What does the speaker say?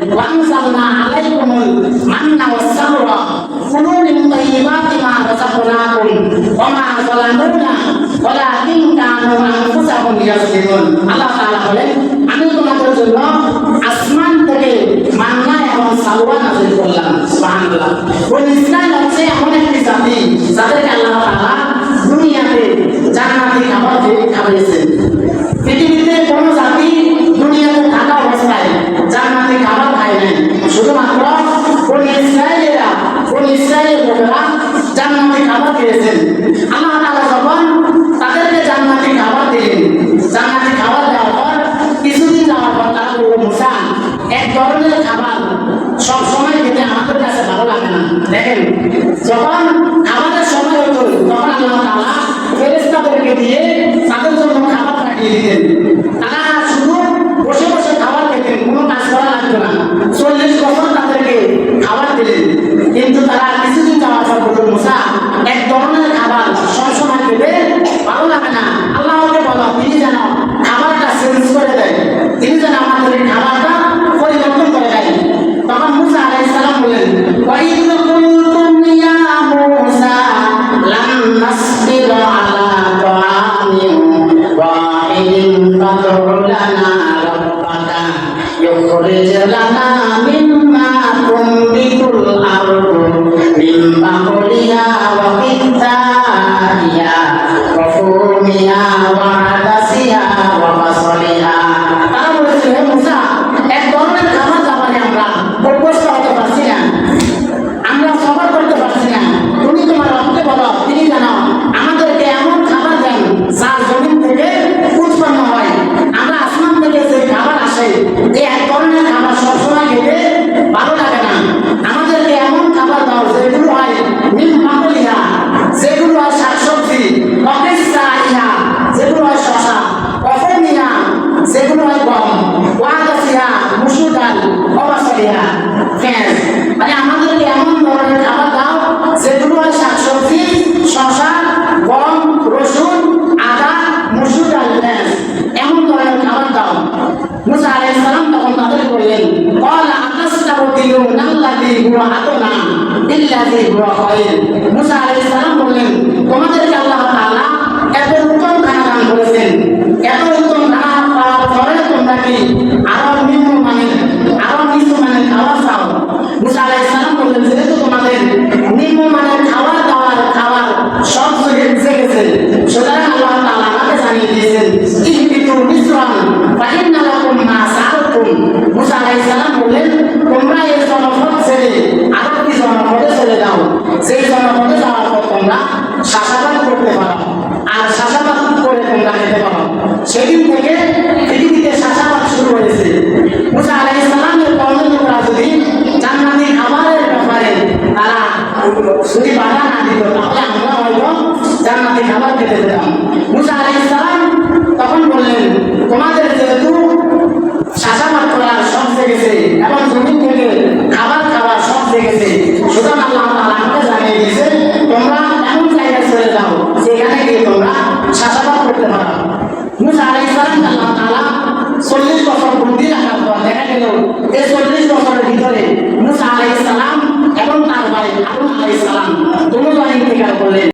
وأنزلنا عليكم المن والسلوى كلوا من طيبات ما رزقناكم وما ظلمونا ولكن كانوا أنفسهم يظلمون আল্লাহ তাআলা বলেন আমি তোমাদের জন্য আসমান থেকে মান্না এবং সালওয়া নাযিল করলাম সুবহানাল্লাহ। বনি ইসরাঈল হচ্ছে এমন একটি জাতি যাদেরকে আল্লাহ তাআলা দুনিয়াতে জান্নাতি খাবার দিয়ে খাওয়াইছেন। পৃথিবীতে কোনো জাতি দুনিয়াতে থাকা অবস্থায় জান্নাতি খাবার খায় নাই, শুধুমাত্র বনি ইসরাঈলের লোকেরা জান্নাতি খাবার খেয়েছেন। আল্লাহ তাআলা যখন তাদেরকে জান্নাতি খাবার দিলেন, জান্নাতি খাবার দেওয়ার পর কিছুদিন যাওয়ার পর তারা বলল, মুসা, এক ধরনের খাবার সব সময় খেতে আমাদের কাছে ভালো লাগে না। দেখেন, যখন খাবারের সময় হতো তখন আল্লাহ তাআলা ফেরেশতাদেরকে দিয়ে তাদের জন্য খাবার পাঠিয়ে দিতেন। তারা শুধু বসে বসে খাবার খেতেন, কোনো কাজ করা লাগতো না। 40 বছর তাদেরকে খাবার দিলেন, কিন্তু তারা কিছুদিন যাওয়ার পর বলল, মুসা, এক ধরনের খাবার সবসময় খেতে ভালো লাগে না। আল্লাহকে বলো তিনি যেন খাবারটা চেঞ্জ করে দেয়, তিনি যেন আমাদের এই খাবারটা পরিবর্তন করে দেয়। তখন মুসা আলাইহিস সালাম বলেন, ওয়াইদ কুনতুম ইয়া মুসা লান নাসবিরা আলা তাআমিন ওয়াহিদিন ফাদউ লানা রাব্বাকা ইখরিজ লানা মিম্মা তুনবিতুল আরদু মিন বাকলিহা ওয়া কিত্তাইহা ওয়া ফুমিহা ওয়া আদাসিহা ওয়া বাসলিহা। তারা বলেছে, হে মুসা, এক ধরনের খাবার দাবারে আমরা অভ্যস্ত হতে পারছি না, আমরা সফর করতে পারছি না। তুমি তোমার রবকে বলো তিনি যেন আমাদেরকে এমন খাবার দেন যা জমিন থেকে উৎপন্ন হয়। আমরা আসমান থেকে যে খাবার আসে এই এক ধরনের খাবার সবসময় খেতে ভালো লাগে না। আমাদেরকে এমন খাবার দাও যেগুলো হয় মিন বাকলিহা, যেগুলো হয় শাকসবজি, ওয়াকিসাইহা, যেগুলো হয় শসা, ওয়াফুমিহা, যেগুলো হয় গম, ওয়াদাসিহা, মসুর ডাল, ওয়াবাসলিহা, পেঁয়াজ। মানে আমাদেরকে এমন ধরনের খাবার দাও যেগুলো হয় শাকসবজি, শসা, গম, রসুন, আদা, মসুর ডাল, পেঁয়াজ, এমন ধরনের খাবার দাও। মুসা আলাইহিস সালাম তখন তাদের বললেন, ক্বালা আতাস্তাবদিলুনা আল্লাযী হুয়া আদনা বিল্লাযী হুয়া খায়র। মুসা আলাইহিস সালাম বললেন, তোমাদেরকে আল্লাহ তাআলা এত উত্তম খানা দান করেছেন, এত উত্তম খানা পাওয়ার পরে তোমরা কি আরো নিম্ন মানের, আরো নিচু মানের খাবার চাও? মুসা আলাইহিস সালাম বললেন, যেহেতু তোমাদের নিম্ন মানের খাবার সব জেগে গেছে, সুতরাং আল্লাহ তাআলা আমাকে জানিয়ে দিয়েছেন, ইহবিতু মিসরান ফাইন্না লাকুম মা সাআলতুম। মুসা আলাইহিস সালাম বললেন, তোমরা এই জনপদ ছেড়ে আরেকটি জনপদে চলে যাও, সেই জনপদে যাওয়ার পর তোমরা চাষাবাদ করতে পারো, আর চাষাবাদ করে তোমরা খেতে পারো। সেদিন থেকে পৃথিবীতে চাষাবাদ শুরু হয়েছে। মুসা আলাইহিস সালামের কওমের লোকেরা যদি জান্নাতি খাবারের ব্যাপারে তারা যদি বাধা না দিত, তাহলে আমরা হয়তো জান্নাতি খাবার খেতে পেতাম। মুসা আলাইহিস সালাম তখন বললেন, তোমাদের যেহেতু চাষাবাদ করার সব জেগেছে এবং জমিন থেকে খাবার খাওয়ার সব জেগেছে, সুতরাং আল্লাহ তাআলা আমাকে জানিয়ে দিয়েছে তোমরা এমন জায়গায় চলে যাও সেখানে গিয়ে তোমরা চাষাবাদ করতে পারো। মুসা আলাইহিস সালাম আল্লাহ তাআলা 40 বছর বন্দী রাখার পর দেখা গেল এই 40 বছরের ভিতরে মুসা আলাইহিস সালাম এবং তার ভাই হারুন আলাইহিস সালাম দুজনে ইন্তেকাল করলেন।